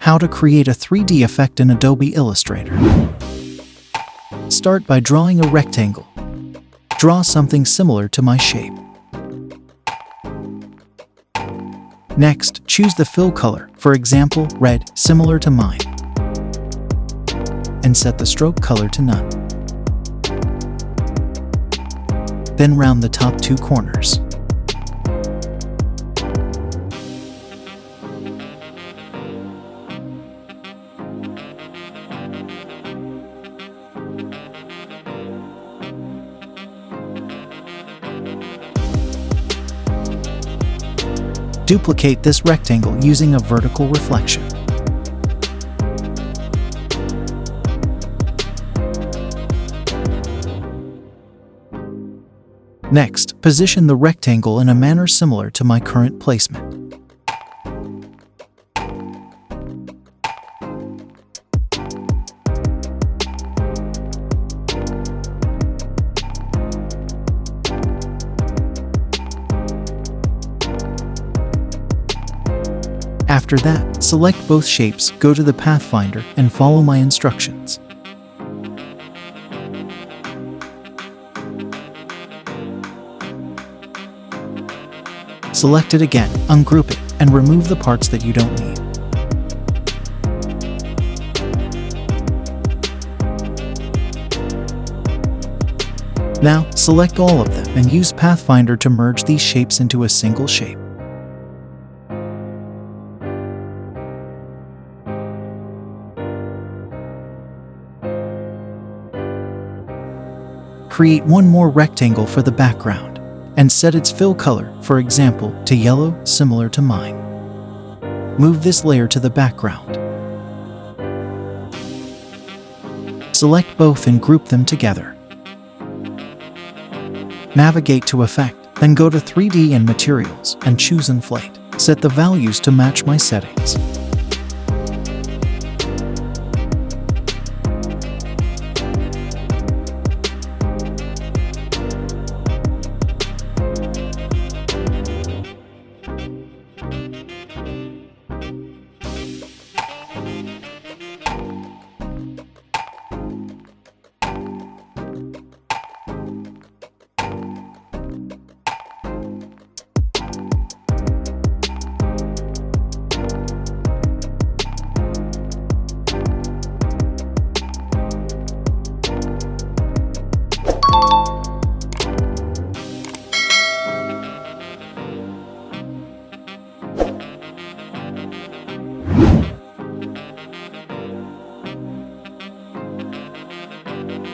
How to create a 3D effect in Adobe Illustrator. Start by drawing a rectangle. Draw something similar to my shape. Next, choose the fill color, for example, red, similar to mine, and set the stroke color to none. Then round the top 2 corners. Duplicate this rectangle using a vertical reflection. Next, position the rectangle in a manner similar to my current placement. After that, select both shapes, go to the Pathfinder, and follow my instructions. Select it again, ungroup it, and remove the parts that you don't need. Now, select all of them and use Pathfinder to merge these shapes into a single shape. Create one more rectangle for the background, and set its fill color, for example, to yellow, similar to mine. Move this layer to the background. Select both and group them together. Navigate to Effect, then go to 3D and Materials, and choose Inflate. Set the values to match my settings.